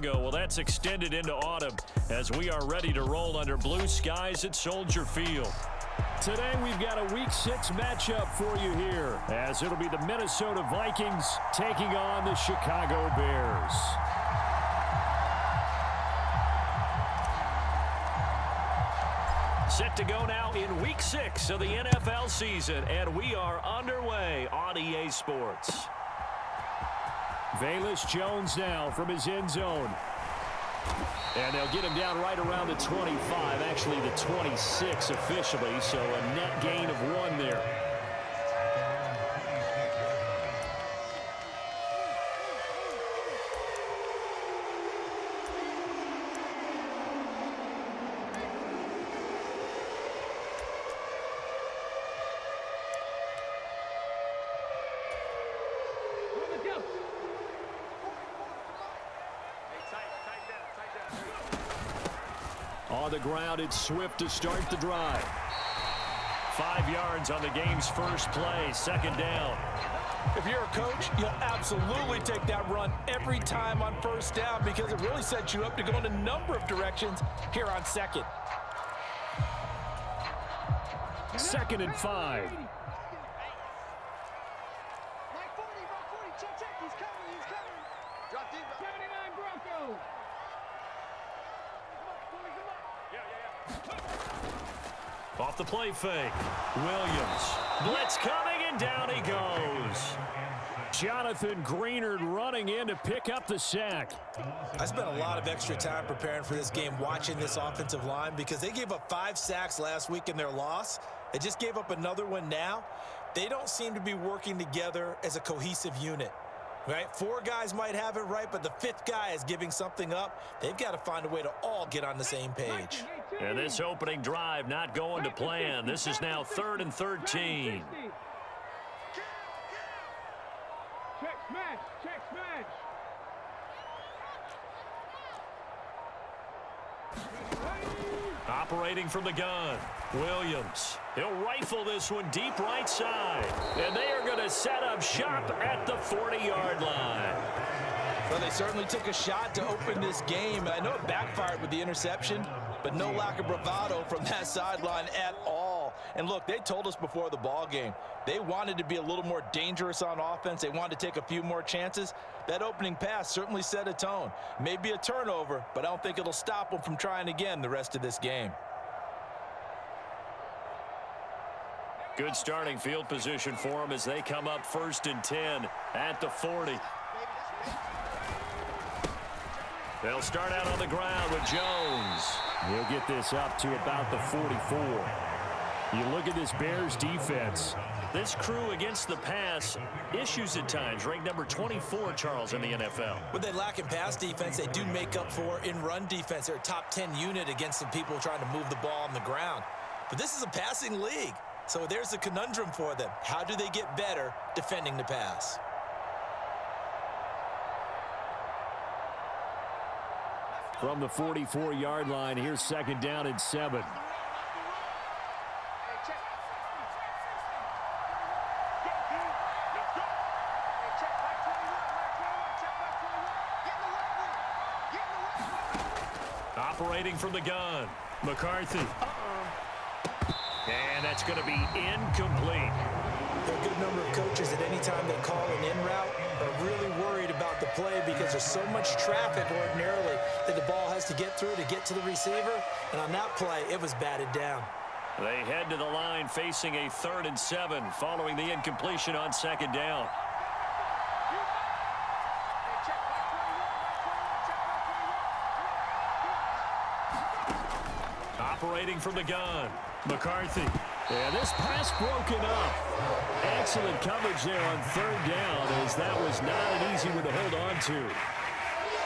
Well, that's extended into autumn as we are ready to roll under blue skies at Soldier Field. Today we've got a Week 6 matchup for you here, as it'll be the Minnesota Vikings taking on the Chicago Bears. Set to go now in Week 6 of the NFL season, and we are underway on EA Sports. Velus Jones now from his end zone. And they'll get him down right around the 25, actually the 26 officially, so a net gain of 1 there. On the ground, it's Swift to start the drive. 5 yards on the game's first play, second down. If you're a coach, you'll absolutely take that run every time on first down because it really sets you up to go in a number of directions here on second. 2nd and 5. Off the play fake. Williams. Blitz coming, and down he goes. Jonathan Greenard running in to pick up the sack. I spent a lot of extra time preparing for this game, watching this offensive line, because they gave up 5 sacks last week in their loss. They just gave up another one now. They don't seem to be working together as a cohesive unit. Right? 4 guys might have it right, but the 5th guy is giving something up. They've got to find a way to all get on the same page. And this opening drive not going to plan. This is now 3rd and 13. Check smash, check smash. Operating from the gun, Williams. He'll rifle this one deep right side. And they are going to set up shop at the 40-yard line. Well, they certainly took a shot to open this game. I know it backfired with the interception, but no lack of bravado from that sideline at all. And look, they told us before the ball game, they wanted to be a little more dangerous on offense. They wanted to take a few more chances. That opening pass certainly set a tone. Maybe a turnover, but I don't think it'll stop them from trying again the rest of this game. Good starting field position for them as they come up 1st and 10 at the 40. They'll start out on the ground with Jones. He'll get this up to about the 44. You look at this Bears defense. This crew against the pass, issues at times. Ranked number 24, Charles, in the NFL. When they lack in pass defense, they do make up for in run defense. They're a top 10 unit against the people trying to move the ball on the ground. But this is a passing league. So there's a conundrum for them. How do they get better defending the pass? From the 44-yard line, here's 2nd down and 7. Operating from the gun, McCarthy. And that's going to be incomplete. There are a good number of coaches at any time they call an in route are really worried about the play because there's so much traffic ordinarily that the ball has to get through to get to the receiver. And on that play, it was batted down. They head to the line facing a 3rd and 7 following the incompletion on 2nd down. Operating from the gun, McCarthy. Yeah, this pass broken up. Excellent coverage there on 3rd down, as that was not an easy one to hold on to.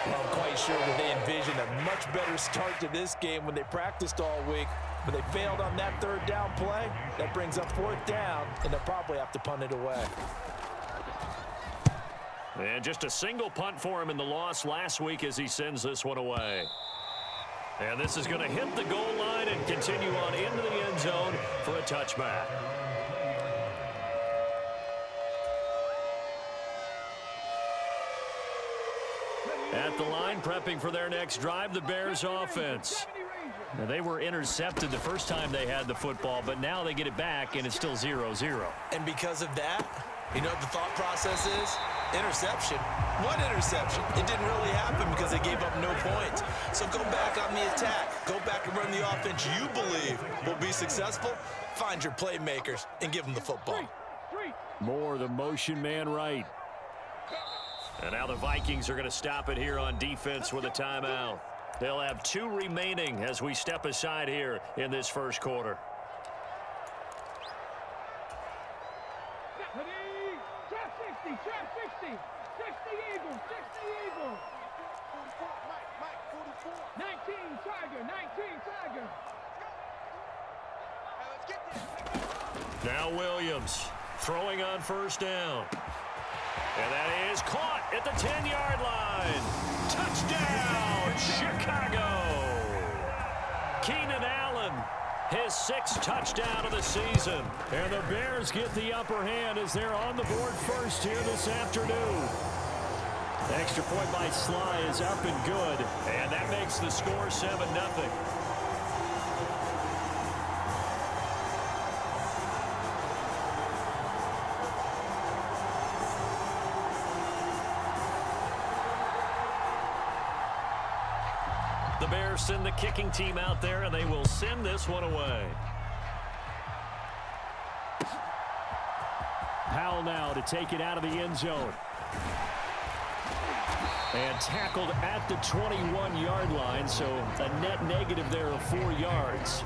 Well, I'm quite sure that they envisioned a much better start to this game when they practiced all week, but they failed on that 3rd down play. That brings up 4th down, and they'll probably have to punt it away. And just a single punt for him in the loss last week as he sends this one away. And this is going to hit the goal line and continue on into the end zone for a touchback. Ready, At the line, prepping for their next drive, the Bears offense. Now, they were intercepted the first time they had the football, but now they get it back, and it's still 0-0. And because of that, you know what the thought process is? Interception. What interception? It didn't really happen because they gave up no points. So go back on the attack. Go back and run the offense you believe will be successful. Find your playmakers and give them the football. More the motion man right. And now the Vikings are going to stop it here on defense with a timeout. They'll have 2 remaining as we step aside here in this first quarter. Trap 60, trap 60. 60 Eagles, 60 Eagles. 19 Tiger, 19 Tiger. Now Williams throwing on first down. And that is caught at the 10-yard line. Touchdown, Chicago. Keenan Allen, his 6th touchdown of the season. And the Bears get the upper hand as they're on the board first here this afternoon. The extra point by Sly is up and good. And that makes the score 7-0. The Bears send the kicking team out there, and they will send this one away. Powell now to take it out of the end zone. And tackled at the 21-yard line, so a net negative there of 4 yards.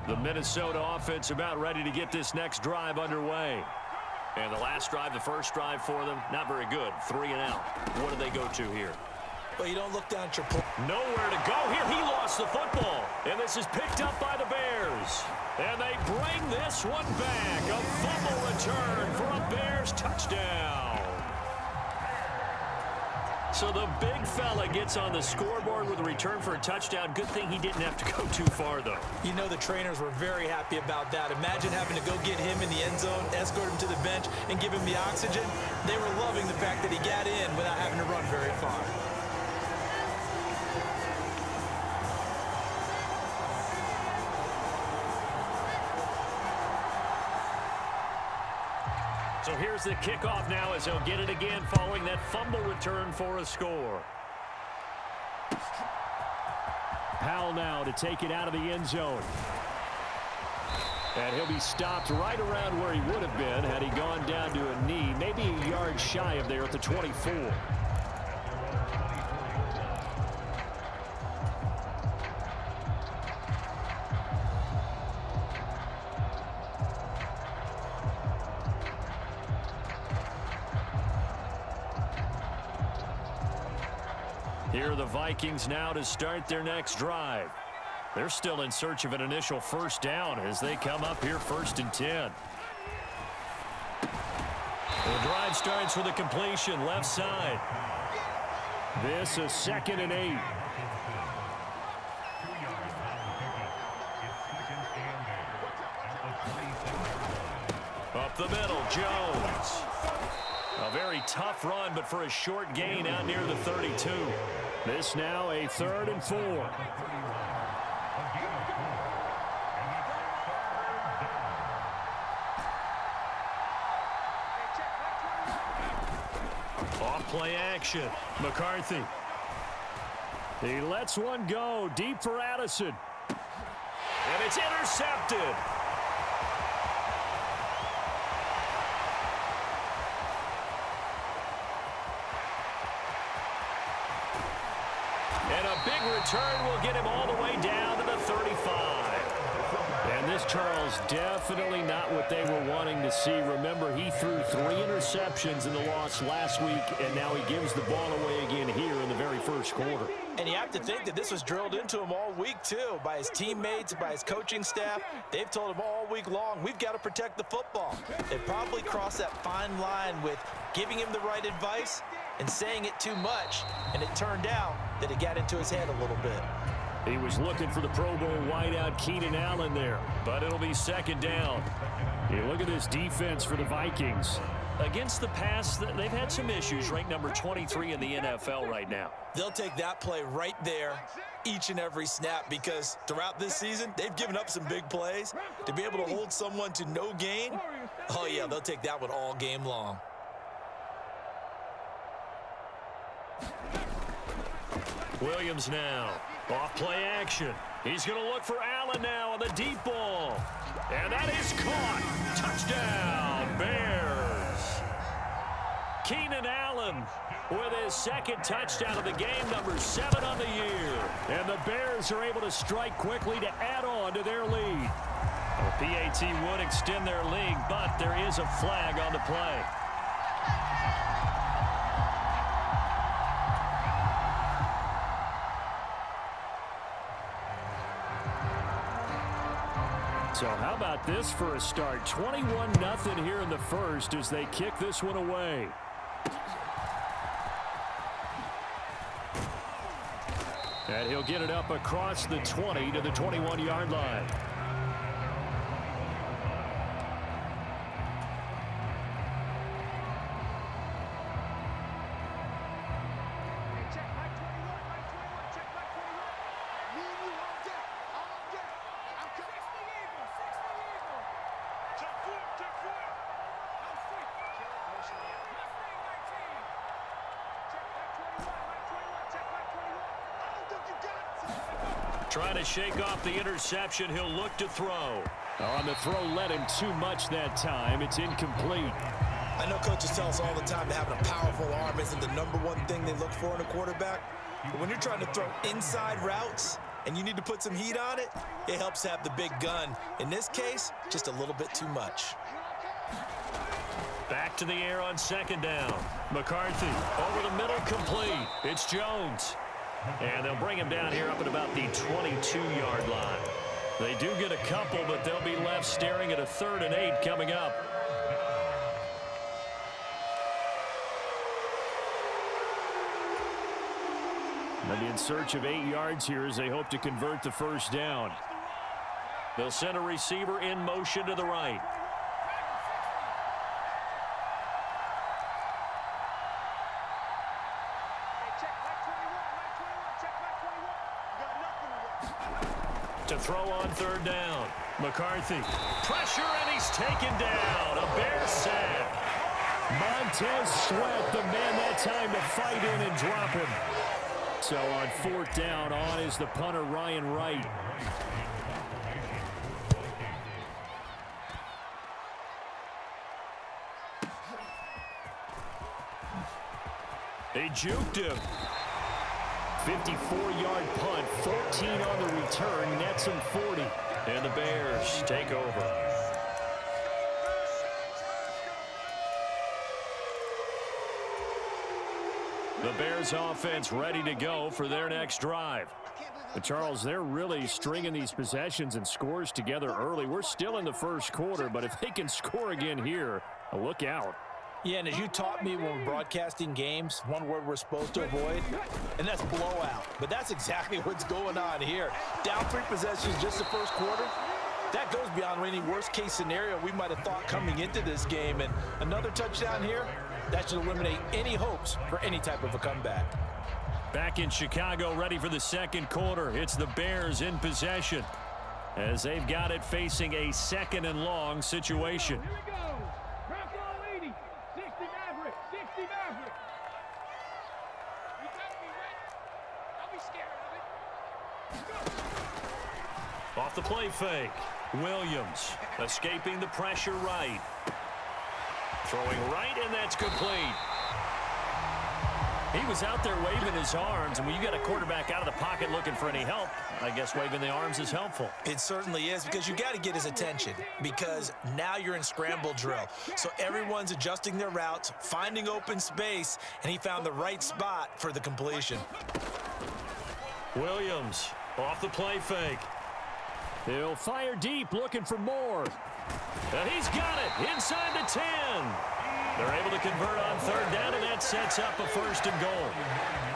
The Minnesota offense about ready to get this next drive underway. And the last drive, the first drive for them, not very good. 3 and out. What do they go to here? Well, you don't look down at your play. Nowhere to go here. He lost the football. And this is picked up by the Bears. And they bring this one back. A fumble return for a Bears touchdown. So the big fella gets on the scoreboard with a return for a touchdown. Good thing he didn't have to go too far, though. You know the trainers were very happy about that. Imagine having to go get him in the end zone, escort him to the bench, and give him the oxygen. They were loving the fact that he got in without having to run very far. So here's the kickoff now as he'll get it again following that fumble return for a score. Powell now to take it out of the end zone. And he'll be stopped right around where he would have been had he gone down to a knee, maybe a yard shy of there at the 24. Here are the Vikings now to start their next drive. They're still in search of an initial first down as they come up here 1st and 10. The drive starts with a completion left side. This is 2nd and 8. Up the middle, Jones. A very tough run, but for a short gain out near the 32. This now a 3rd and 4. Off play action. McCarthy. He lets one go deep for Addison. And it's intercepted. And a big return will get him all the way down to the 35. And this, Charles, definitely not what they were wanting to see. Remember, he threw 3 interceptions in the loss last week, and now he gives the ball away again here in the very first quarter. And you have to think that this was drilled into him all week, too, by his teammates, by his coaching staff. They've told him all week long, we've got to protect the football. They probably crossed that fine line with giving him the right advice and saying it too much, and it turned out that it got into his head a little bit. He was looking for the Pro Bowl wideout Keenan Allen there, but it'll be second down. You look at this defense for the Vikings. Against the pass, they've had some issues, ranked number 23 in the NFL right now. They'll take that play right there each and every snap because throughout this season, they've given up some big plays. To be able to hold someone to no gain, oh yeah, they'll take that one all game long. Williams now. Off play action. He's going to look for Allen now on the deep ball. And that is caught. Touchdown, Bears. Keenan Allen with his second touchdown of the game, number 7 on the year. And the Bears are able to strike quickly to add on to their lead. The PAT would extend their lead, but there is a flag on the play. So how about this for a start? 21-0 here in the first as they kick this one away. And he'll get it up across the 20 to the 21-yard line. Trying to shake off the interception. He'll look to throw. On the throw, led him too much that time. It's incomplete. I know coaches tell us all the time that having a powerful arm isn't the #1 thing they look for in a quarterback. But when you're trying to throw inside routes and you need to put some heat on it, it helps have the big gun. In this case, just a little bit too much. Back to the air on second down. McCarthy over the middle, complete. It's Jones. And they'll bring him down here up at about the 22-yard line. They do get a couple, but they'll be left staring at a 3rd and 8 coming up. They'll be in search of 8 yards here as they hope to convert the first down. They'll send a receiver in motion to the right. To throw on 3rd down. McCarthy. Pressure, and he's taken down. A Bear sack. Montez Sweat, the man that time to fight in and drop him. So on 4th down, on is the punter, Ryan Wright. They juked him. 54-yard punt, 14 on the return, nets him 40. And the Bears take over. The Bears offense ready to go for their next drive. But Charles, they're really stringing these possessions and scores together early. We're still in the first quarter, but if they can score again here, look out. Yeah, and as you taught me when we're broadcasting games, one word we're supposed to avoid, and that's blowout. But that's exactly what's going on here. Down 3 possessions just the first quarter. That goes beyond any worst-case scenario we might have thought coming into this game. And another touchdown here, that should eliminate any hopes for any type of a comeback. Back in Chicago, ready for the second quarter. It's the Bears in possession as they've got it facing a 2nd and long situation. Here we go. Drop ball 80. 60 Maverick. 60 Maverick. You got me, Red. Don't be scared of it. Off the play fake. Williams escaping the pressure right. Throwing right, and that's complete. He was out there waving his arms, and when you got a quarterback out of the pocket looking for any help, I guess waving the arms is helpful. It certainly is, because you got to get his attention, because now you're in scramble drill. So everyone's adjusting their routes, finding open space, and he found the right spot for the completion. Williams off the play fake. He'll fire deep, looking for more. And he's got it inside the 10. They're able to convert on third down, and that sets up a first and goal.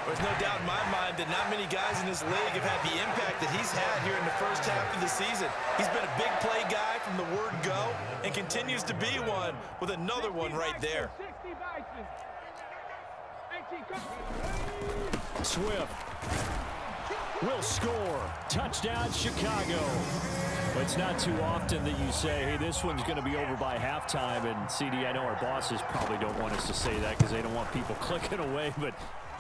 There's no doubt in my mind that not many guys in this league have had the impact that he's had here in the first half of the season. He's been a big play guy from the word go and continues to be one with another one right there. Swift will score. Touchdown, Chicago. It's not too often that you say, hey, this one's going to be over by halftime. And, CD, I know our bosses probably don't want us to say that because they don't want people clicking away, but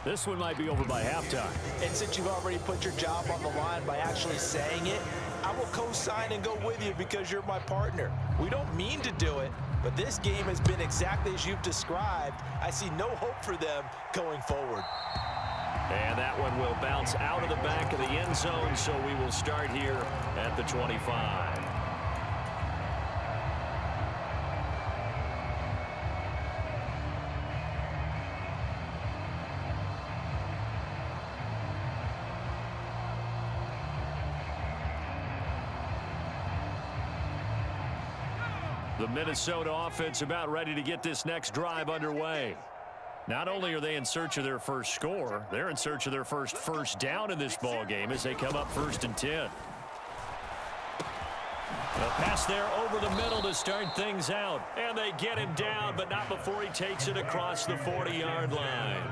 this one might be over by halftime. And since you've already put your job on the line by actually saying it, I will co-sign and go with you because you're my partner. We don't mean to do it, but this game has been exactly as you've described. I see no hope for them going forward. And that one will bounce out of the back of the end zone, so we will start here at the 25. The Minnesota offense about ready to get this next drive underway. Not only are they in search of their first score, they're in search of their first down in this ball game as they come up 1st and 10. A pass there over the middle to start things out. And they get him down, but not before he takes it across the 40-yard line.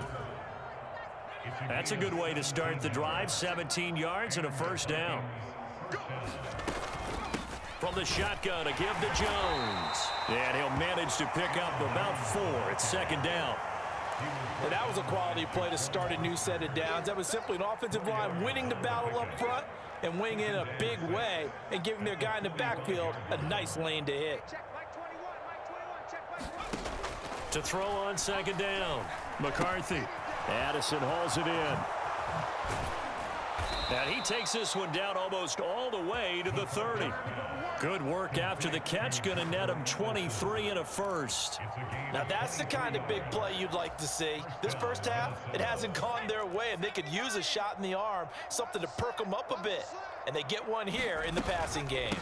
That's a good way to start the drive. 17 yards and a first down. From the shotgun, a give to Jones. And he'll manage to pick up about 4. It's 2nd down. And that was a quality play to start a new set of downs. That was simply an offensive line winning the battle up front and winning in a big way and giving their guy in the backfield a nice lane to hit. To throw on 2nd down, McCarthy. Addison hauls it in. And he takes this one down almost all the way to the 30. Good work after the catch. Going to net him 23 and a first. Now that's the kind of big play you'd like to see. This first half, it hasn't gone their way, and they could use a shot in the arm, something to perk them up a bit. And they get one here in the passing game.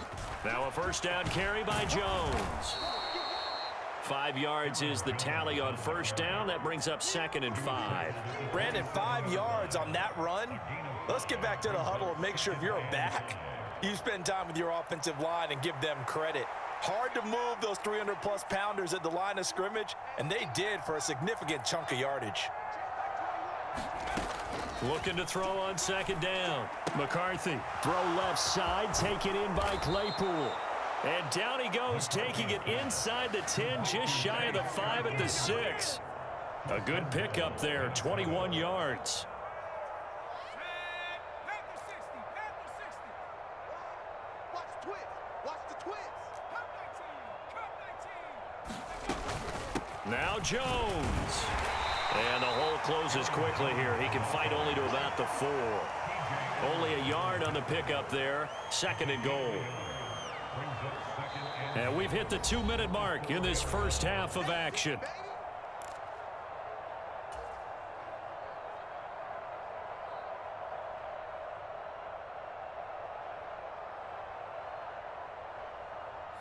Now a first down carry by Jones. 5 yards is the tally on first down. That brings up 2nd and 5. Brandon, 5 yards on that run. Let's get back to the huddle and make sure if you're a back, you spend time with your offensive line and give them credit. Hard to move those 300-plus pounders at the line of scrimmage, and they did for a significant chunk of yardage. Looking to throw on 2nd down. McCarthy, throw left side, taken in by Claypool. And down he goes, taking it inside the 10, just shy of the 5 at the 6. A good pickup there, 21 yards. Now Jones. And the hole closes quickly here. He can fight only to about the 4. Only a yard on the pickup there. 2nd and goal. And we've hit the 2-minute mark in this first half of action.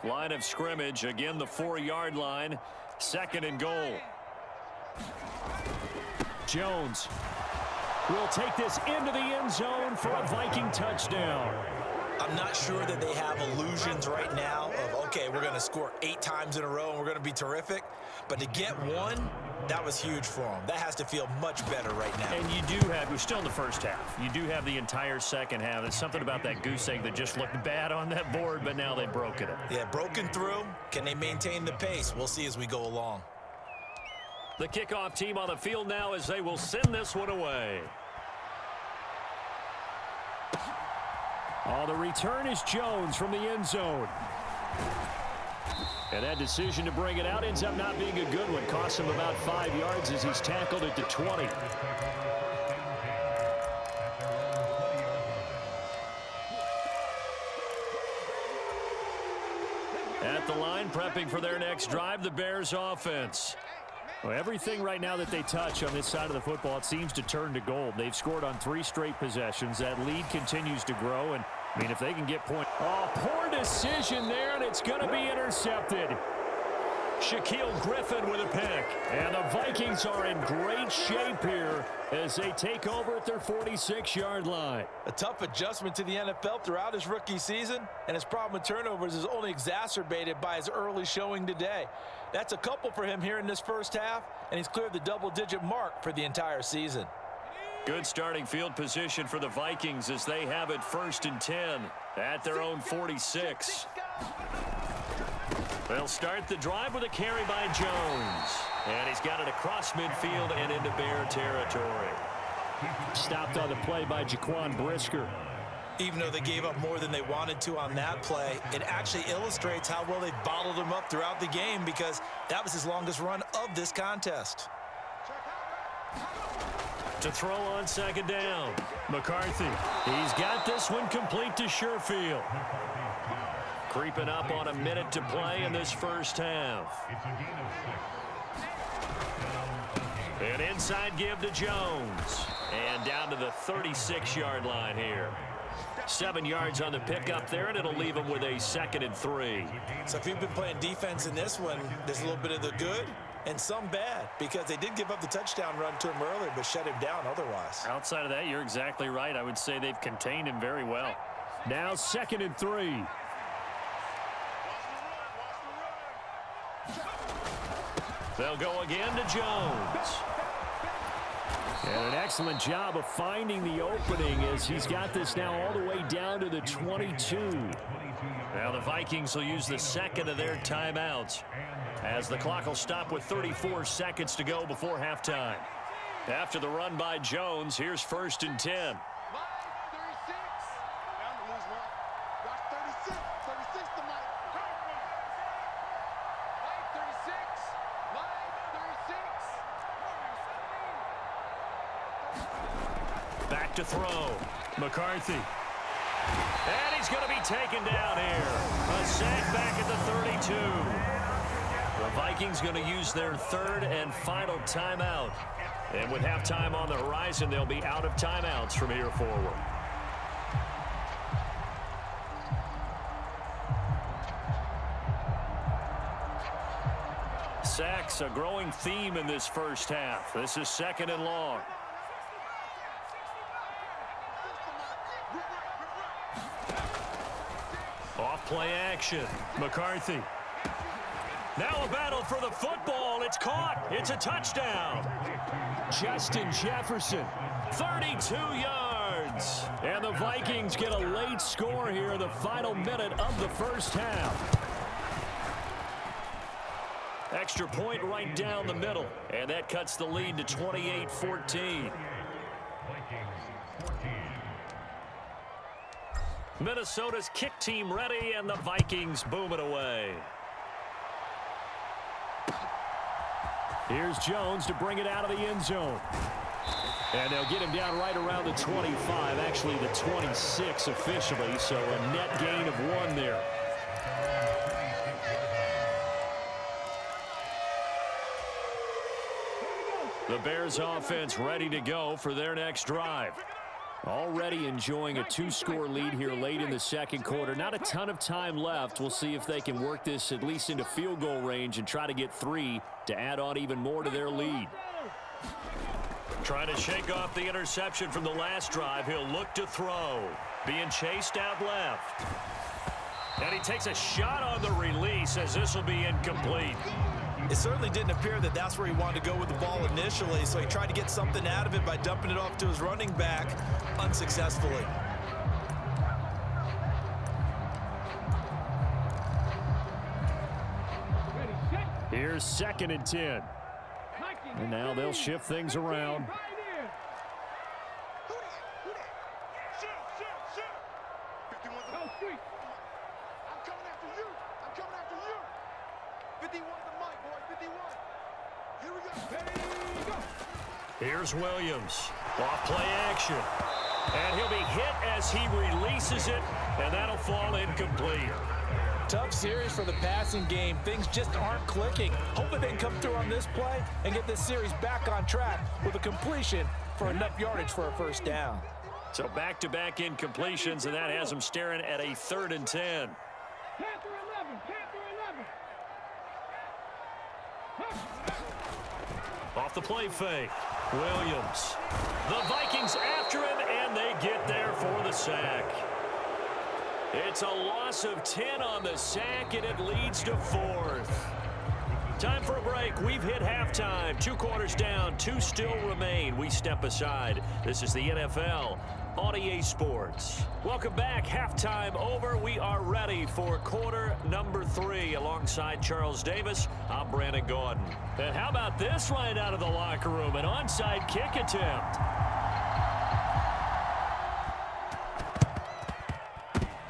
Line of scrimmage, again the 4-yard line. 2nd and goal. Jones will take this into the end zone for a Viking touchdown. I'm not sure that they have illusions right now of, okay, we're going to score 8 times in a row and we're going to be terrific. But to get one, that was huge for them. That has to feel much better right now. And you do have, we're still in the first half. You do have the entire second half. There's something about that goose egg that just looked bad on that board, but now they've broken it. Yeah, broken through. Can they maintain the pace? We'll see as we go along. The kickoff team on the field now as they will send this one away. Oh, the return is Jones from the end zone. And that decision to bring it out ends up not being a good one. Costs him about 5 yards as he's tackled at the 20. At the line, prepping for their next drive, the Bears offense. Well, everything right now that they touch on this side of the football, it seems to turn to gold. They've scored on 3 straight possessions. That lead continues to grow, and I mean, if they can get points. Oh, poor decision there, and it's going to be intercepted. Shaquille Griffin with a pick. And the Vikings are in great shape here as they take over at their 46-yard line. A tough adjustment to the NFL throughout his rookie season, and his problem with turnovers is only exacerbated by his early showing today. That's a couple for him here in this first half, and he's cleared the double-digit mark for the entire season. Good starting field position for the Vikings as they have it 1st and 10 at their own 46. They'll start the drive with a carry by Jones. And he's got it across midfield and into Bear territory. Stopped on the play by Jaquan Brisker. Even though they gave up more than they wanted to on that play, it actually illustrates how well they bottled him up throughout the game because that was his longest run of this contest. To throw on 2nd down. McCarthy. He's got this one complete to Sherfield. Creeping up on a minute to play in this first half. An inside give to Jones. And down to the 36-yard line here. 7 yards on the pickup there, and it'll leave him with a 2nd and 3. So if you've been playing defense in this one, there's a little bit of the good and some bad because they did give up the touchdown run to him earlier but shut him down otherwise. Outside of that, you're exactly right. I would say they've contained him very well. Now 2nd and 3. They'll go again to Jones. And an excellent job of finding the opening as he's got this now all the way down to the 22. Now the Vikings will use the 2nd of their timeouts as the clock will stop with 34 seconds to go before halftime. After the run by Jones, here's 1st and 10. Back to throw. McCarthy. And he's going to be taken down here. A sack back at the 32. The Vikings going to use their 3rd and final timeout. And with halftime on the horizon, they'll be out of timeouts from here forward. Sacks, a growing theme in this first half. This is 2nd and long. Off play action. McCarthy. Now a battle for the football. It's caught. It's a touchdown. Justin Jefferson, 32 yards. And the Vikings get a late score here in the final minute of the first half. Extra point right down the middle. And that cuts the lead to 28-14. Minnesota's kick team ready, and the Vikings boom it away. Here's Jones to bring it out of the end zone. And they'll get him down right around the 25, actually the 26 officially, so a net gain of 1 there. The Bears offense ready to go for their next drive. Already enjoying a 2-score lead here late in the second quarter. Not a ton of time left. We'll see if they can work this at least into field goal range and try to get 3 to add on even more to their lead. Trying to shake off the interception from the last drive. He'll look to throw. Being chased out left. And he takes a shot on the release as this will be incomplete. It certainly didn't appear that that's where he wanted to go with the ball initially, so he tried to get something out of it by dumping it off to his running back unsuccessfully. Here's 2nd and 10. And now they'll shift things around. Here's Williams. Off play action. And he'll be hit as he releases it, and that'll fall incomplete. Tough series for the passing game. Things just aren't clicking. Hoping they can come through on this play and get this series back on track with a completion for enough yardage for a first down. So back-to-back incompletions, and that has them staring at a 3rd and 10. Panther 11, Panther 11. Off the play fake. Williams. The Vikings after him, and they get there for the sack. It's a loss of 10 on the sack, and it leads to 4th. Time for a break. We've hit halftime. 2 quarters down, 2 still remain. We step aside. This is the NFL on EA Sports. Welcome back. Halftime over. We are ready for quarter number 3. Alongside Charles Davis, I'm Brandon Gordon. And how about this right out of the locker room? An onside kick attempt.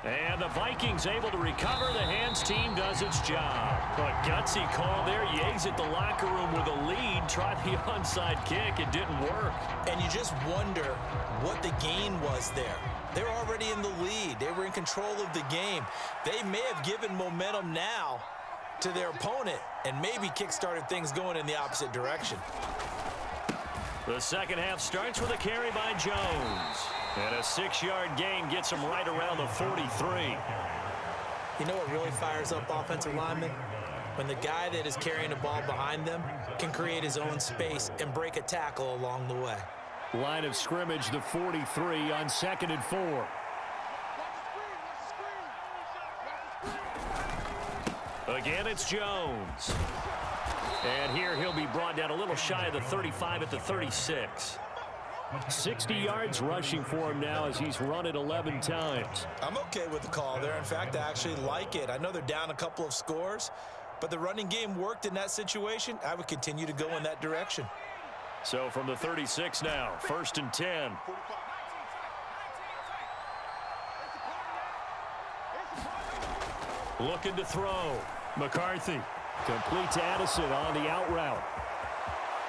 And the Vikings able to recover. The hands team does its job. A gutsy call there. You exit the locker room with a lead. Try the onside kick. It didn't work. And you just wonder what the gain was there. They're already in the lead. They were in control of the game. They may have given momentum now to their opponent and maybe kick-started things going in the opposite direction. The second half starts with a carry by Jones. And a 6-yard gain gets him right around the 43. You know what really fires up offensive linemen? When the guy that is carrying the ball behind them can create his own space and break a tackle along the way. Line of scrimmage, the 43 on 2nd and 4. Again, it's Jones. And here he'll be brought down a little shy of the 35 at the 36. 60 yards rushing for him now as he's run it 11 times. I'm okay with the call there. In fact, I actually like it. I know they're down a couple of scores, but the running game worked in that situation. I would continue to go in that direction. So from the 36 now, 1st and 10. Looking to throw. McCarthy. Complete to Addison on the out route.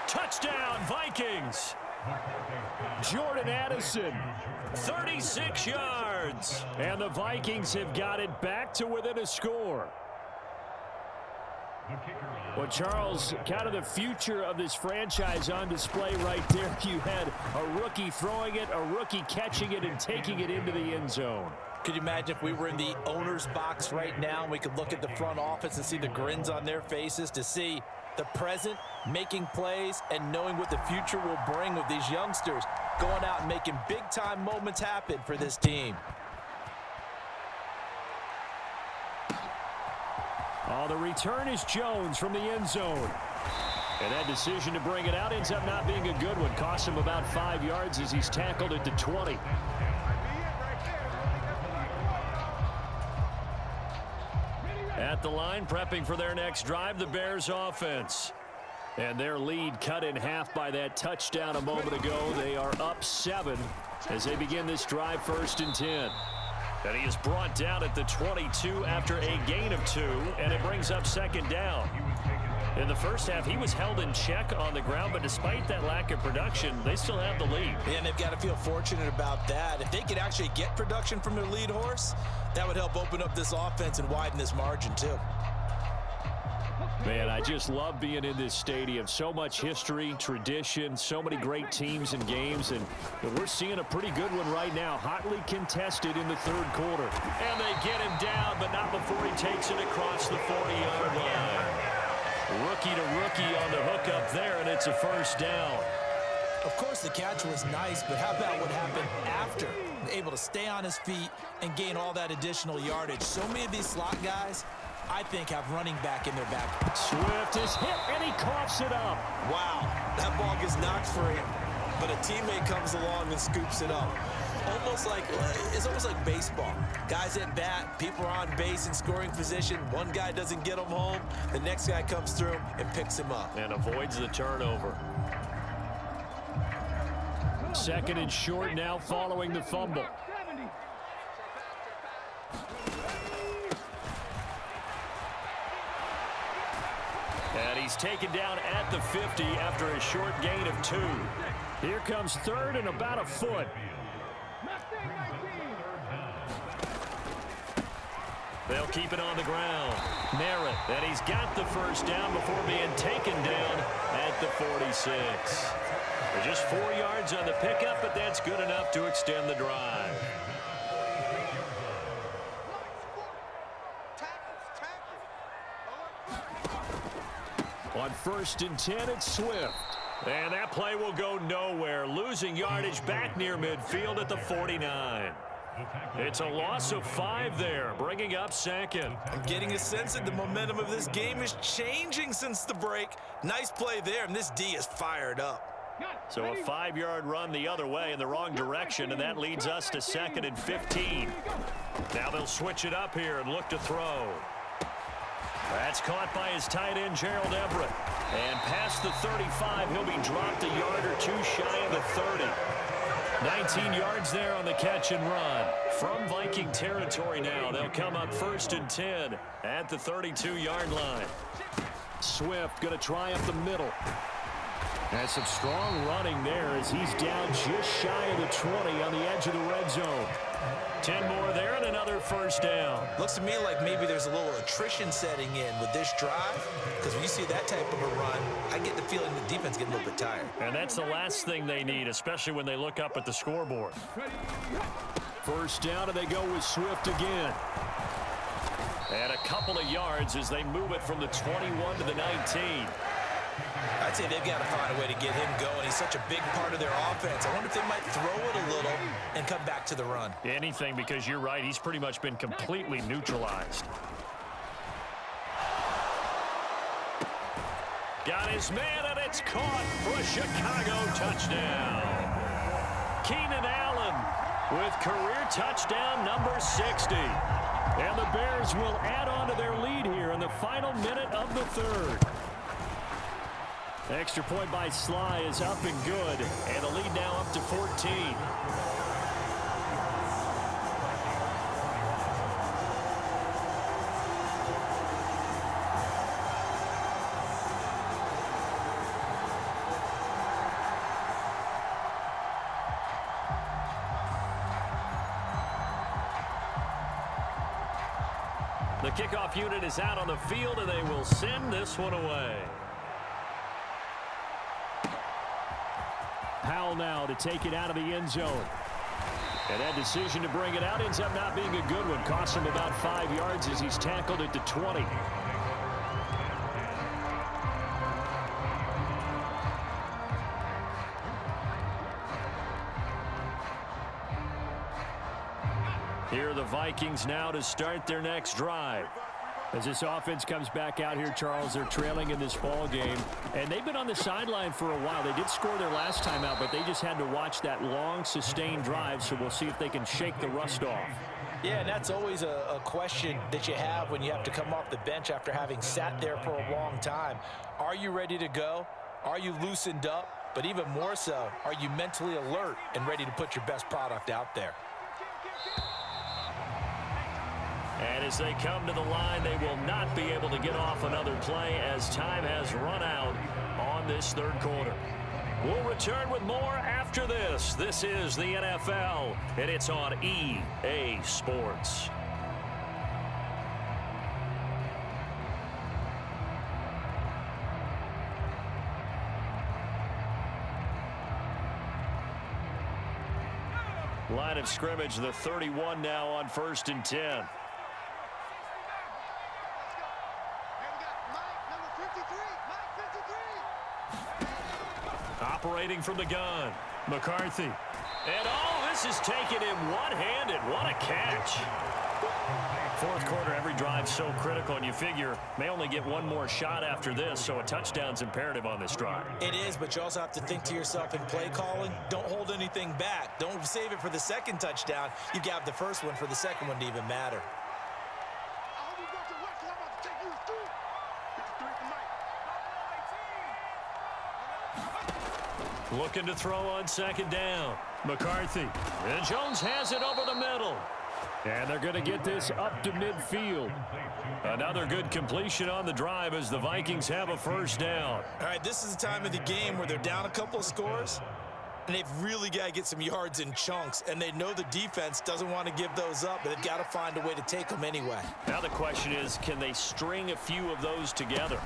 Touchdown, Vikings. Jordan Addison, 36 yards. And the Vikings have got it back to within a score. Well, Charles, kind of the future of this franchise on display right there. You had a rookie throwing it, a rookie catching it, and taking it into the end zone. Could you imagine if we were in the owner's box right now and we could look at the front office and see the grins on their faces, to see the present making plays and knowing what the future will bring with these youngsters going out and making big-time moments happen for this team. Oh, the return is Jones from the end zone. And that decision to bring it out ends up not being a good one. Costs him about 5 yards as he's tackled at the 20. At the line, prepping for their next drive, the Bears offense. And their lead cut in half by that touchdown a moment ago. They are up 7 as they begin this drive, 1st and 10. And he is brought down at the 22 after a gain of 2, and it brings up 2nd down. In the first half, he was held in check on the ground, but despite that lack of production, they still have the lead. And they've got to feel fortunate about that. If they could actually get production from their lead horse, that would help open up this offense and widen this margin too. Man, I just love being in this stadium. So much history, tradition, so many great teams and games, and we're seeing a pretty good one right now. Hotly contested in the 3rd quarter. And they get him down, but not before he takes it across the 40-yard line. Rookie to rookie on the hook up there, and it's a 1st down. Of course, the catch was nice, but how about what happened after? Able to stay on his feet and gain all that additional yardage. So many of these slot guys, I think, have running back in their back. Swift is hit, and he coughs it up. Wow, that ball gets knocked free, but a teammate comes along and scoops it up. It's almost like baseball. Guys at bat, people are on base in scoring position. One guy doesn't get him home. The next guy comes through and picks him up. And avoids the turnover. 2nd and short now following the fumble. And he he's taken down at the 50 after a short gain of 2. Here comes third and about a foot. They'll keep it on the ground. Merritt, and he's got the first down before being taken down at the 46. They're just 4 yards on the pickup, but that's good enough to extend the drive. On 1st and 10, it's Swift. And that play will go nowhere, losing yardage back near midfield at the 49. It's a loss of 5 there, bringing up second. I'm getting a sense that the momentum of this game is changing since the break. Nice play there, and this D is fired up. So a 5-yard run the other way in the wrong direction, and that leads us to 2nd and 15. Now they'll switch it up here and look to throw. That's caught by his tight end, Gerald Everett. And past the 35, he'll be dropped a yard or 2 shy of the 30. 19 yards there on the catch and run. From Viking territory now, they'll come up 1st and 10 at the 32-yard line. Swift going to try up the middle. That's some strong running there as he's down just shy of the 20 on the edge of the red zone. 10 more there and another first down. Looks to me like maybe there's a little attrition setting in with this drive, because when you see that type of a run, I get the feeling the defense getting a little bit tired. And that's the last thing they need, especially when they look up at the scoreboard. First down, and they go with Swift again. And a couple of yards as they move it from the 21 to the 19. I'd say they've got to find a way to get him going. He's such a big part of their offense. I wonder if they might throw it a little and come back to the run. Anything, because you're right. He's pretty much been completely neutralized. Got his man, and it's caught for a Chicago touchdown. Keenan Allen with career touchdown number 60. And the Bears will add on to their lead here in the final minute of the 3rd. Extra point by Sly is up and good, and the lead now up to 14. The kickoff unit is out on the field, and they will send this one away. Powell now to take it out of the end zone. And that decision to bring it out ends up not being a good one. Costs him about 5 yards as he's tackled at the 20. Here are the Vikings now to start their next drive. As this offense comes back out here, Charles, they're trailing in this ball game, and they've been on the sideline for a while. They did score their last time out, but they just had to watch that long, sustained drive, so we'll see if they can shake the rust off. Yeah, and that's always a question that you have when you have to come off the bench after having sat there for a long time. Are you ready to go? Are you loosened up? But even more so, are you mentally alert and ready to put your best product out there? And as they come to the line, they will not be able to get off another play as time has run out on this 3rd quarter. We'll return with more after this. This is the NFL, and it's on EA Sports. Line of scrimmage, the 31 now on 1st and 10. Operating from the gun, McCarthy. And this is taken in one-handed. What a catch. 4th quarter, every drive so critical, and you figure may only get one more shot after this, so a touchdown's imperative on this drive. It is, but you also have to think to yourself in play calling, don't hold anything back. Don't save it for the 2nd touchdown. You got the 1st one for the 2nd one to even matter. Looking to throw on 2nd down. McCarthy. And Jones has it over the middle. And they're going to get this up to midfield. Another good completion on the drive as the Vikings have a first down. All right, this is the time of the game where they're down a couple of scores, and they've really got to get some yards in chunks, and they know the defense doesn't want to give those up, but they've got to find a way to take them anyway. Now the question is, can they string a few of those together?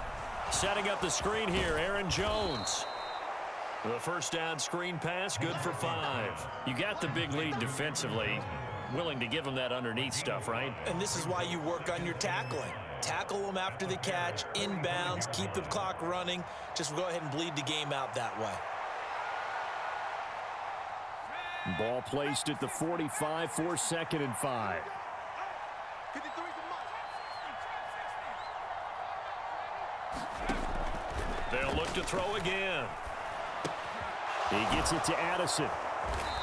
Setting up the screen here, Aaron Jones. The first down screen pass, good for 5. You got the big lead defensively. Willing to give them that underneath stuff, right? And this is why you work on your tackling. Tackle them after the catch, inbounds, keep the clock running. Just go ahead and bleed the game out that way. Ball placed at the 45 for 2nd and 5. They'll look to throw again. He gets it to Addison.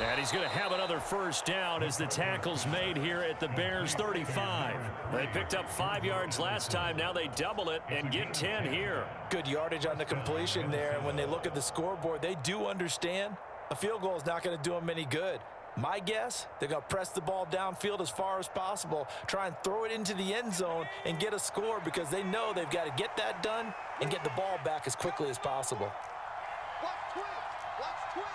And he's going to have another first down as the tackle's made here at the Bears 35. They picked up 5 yards last time. Now they double it and get 10 here. Good yardage on the completion there. And when they look at the scoreboard, they do understand a field goal is not going to do them any good. My guess, they're going to press the ball downfield as far as possible, try and throw it into the end zone and get a score because they know they've got to get that done and get the ball back as quickly as possible. Watch twins. Watch twins.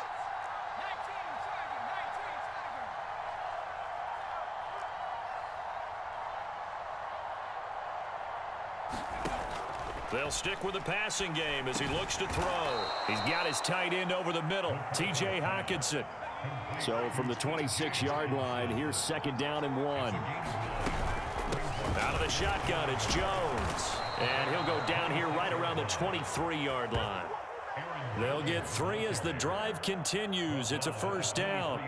19 target. 19 target. They'll stick with the passing game as he looks to throw. He's got his tight end over the middle, T.J. Hockenson. So from the 26-yard line, here's 2nd down and 1. Out of the shotgun, it's Jones. And he'll go down here right around the 23-yard line. They'll get 3 as the drive continues. It's a first down.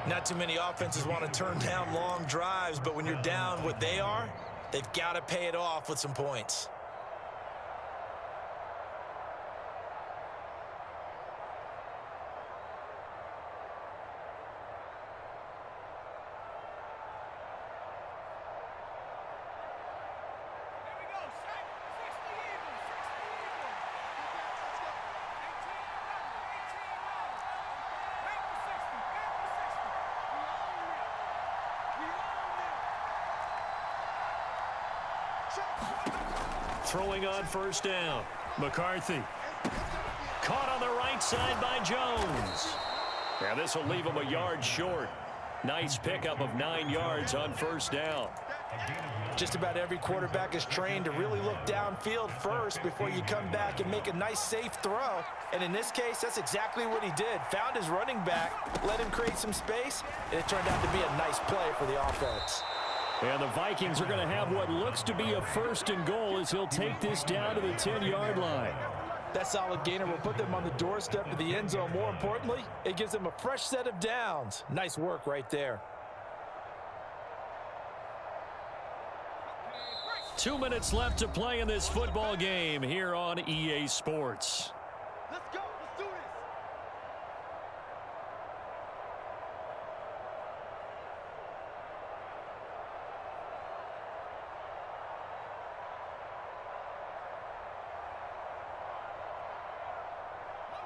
Not too many offenses want to turn down long drives, but when you're down what they are, they've got to pay it off with some points. Throwing on first down. McCarthy. Caught on the right side by Jones. Now this will leave him a yard short. Nice pickup of 9 yards on first down. Just about every quarterback is trained to really look downfield first before you come back and make a nice safe throw. And in this case, that's exactly what he did. Found his running back, let him create some space, and it turned out to be a nice play for the offense. And the Vikings are going to have what looks to be a 1st and goal as he'll take this down to the 10-yard line. That solid gainer will put them on the doorstep of the end zone. More importantly, it gives them a fresh set of downs. Nice work right there. 2 minutes left to play in this football game here on EA Sports. Let's go. Let's do this.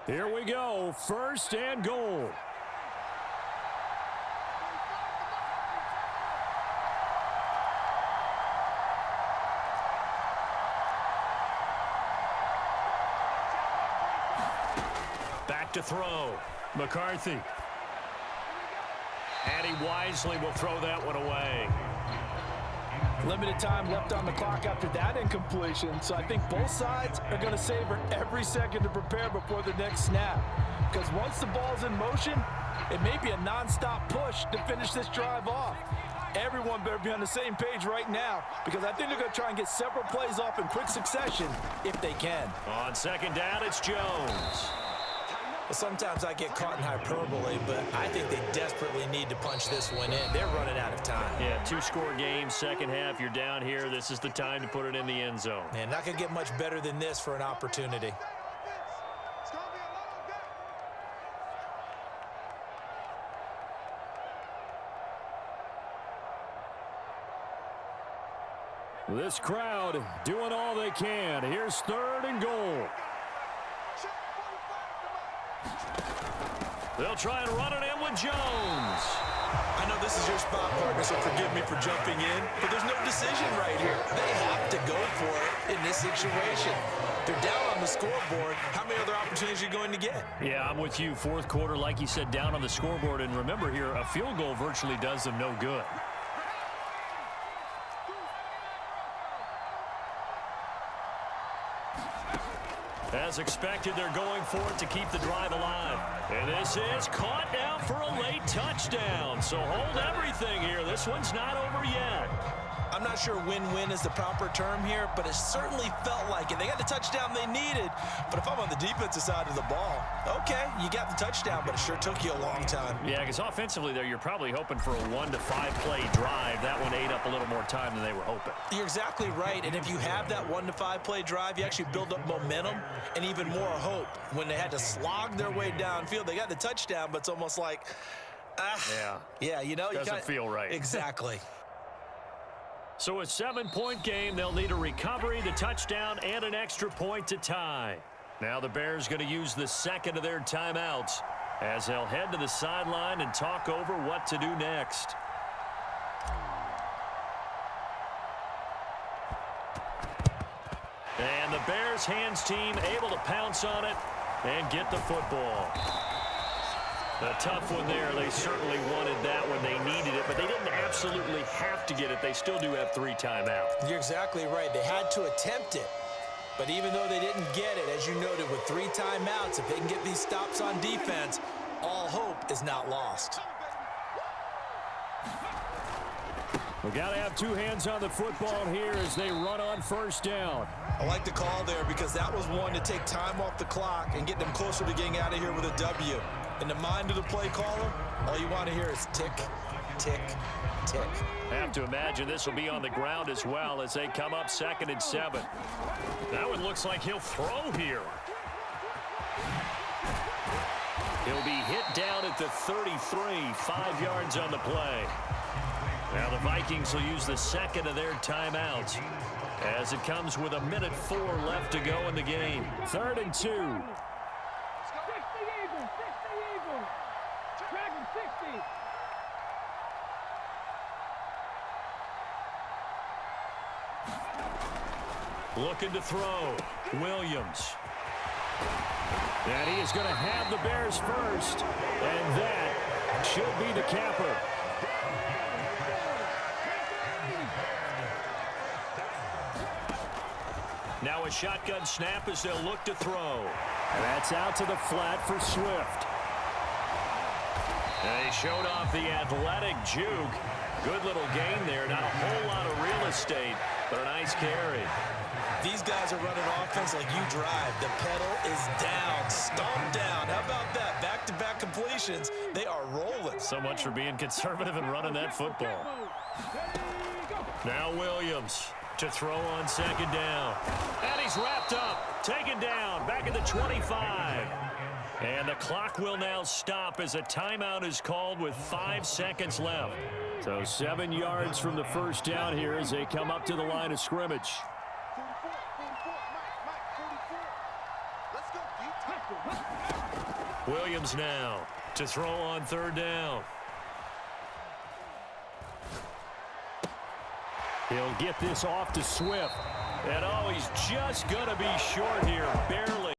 Here we go. 1st and goal. Back to throw. McCarthy. And he wisely will throw that one away. Limited time left on the clock after that incompletion, so I think both sides are going to savor every second to prepare before the next snap. Because once the ball's in motion, it may be a nonstop push to finish this drive off. Everyone better be on the same page right now, because I think they're going to try and get several plays off in quick succession if they can. On 2nd down, it's Jones. Sometimes I get caught in hyperbole, but I think they desperately need to punch this one in. They're running out of time. Yeah, 2-score game, 2nd half. You're down here. This is the time to put it in the end zone. Man, not going to get much better than this for an opportunity. It's going to be a long day. This crowd doing all they can. Here's 3rd and goal. They'll try and run it in with Jones. I know this is your spot, partner, so forgive me for jumping in, but there's no decision right here. They have to go for it in this situation. They're down on the scoreboard. How many other opportunities are you going to get? Yeah, I'm with you. Fourth quarter, like you said, down on the scoreboard. And remember here, a field goal virtually does them no good. As expected, they're going for it to keep the drive alive. And this is caught down for a late touchdown. So hold everything here. This one's not over yet. I'm not sure win-win is the proper term here, but it certainly felt like it. They got the touchdown they needed, but if I'm on the defensive side of the ball, okay, you got the touchdown, but it sure took you a long time. Yeah, because offensively there, you're probably hoping for a 1 to 5 play drive. That one ate up a little more time than they were hoping. You're exactly right, and if you have that 1 to 5 play drive, you actually build up momentum and even more hope. When they had to slog their way downfield, they got the touchdown, but it's almost like, yeah, you know, doesn't feel right. Exactly. So a 7-point game. They'll need a recovery, the touchdown, and an extra point to tie. Now the Bears going to use the second of their timeouts as they'll head to the sideline and talk over what to do next. And the Bears hands team able to pounce on it and get the football. A tough one there. They certainly wanted that when they needed it, but they didn't absolutely have to get it. They still do have 3 timeouts. You're exactly right. They had to attempt it. But even though they didn't get it, as you noted, with 3 timeouts, if they can get these stops on defense, all hope is not lost. We got to have 2 hands on the football here as they run on first down. I like the call there because that was one to take time off the clock and get them closer to getting out of here with a W. In the mind of the play caller, all you want to hear is tick, tick, tick. I have to imagine this will be on the ground as well as they come up 2nd and 7. That one looks like he'll throw here. He'll be hit down at the 33, 5 yards on the play. Now the Vikings will use the second of their timeouts as it comes with 1:04 left to go in the game. 3rd and 2. Looking to throw. Williams. And he is going to have the Bears first. And that should be the capper. Now a shotgun snap as they'll look to throw. And that's out to the flat for Swift. And he showed off the athletic juke. Good little gain there. Not a whole lot of real estate, but a nice carry. These guys are running offense like you drive. The pedal is down, stomped down. How about that? Back-to-back completions. They are rolling. So much for being conservative and running that football. Now Williams to throw on 2nd down. And he's wrapped up, taken down, back at the 25. And the clock will now stop as a timeout is called with 5 seconds left. So 7 yards from the first down here as they come up to the line of scrimmage. Williams now to throw on 3rd down. He'll get this off to Swift. And oh, he's just going to be short here, barely.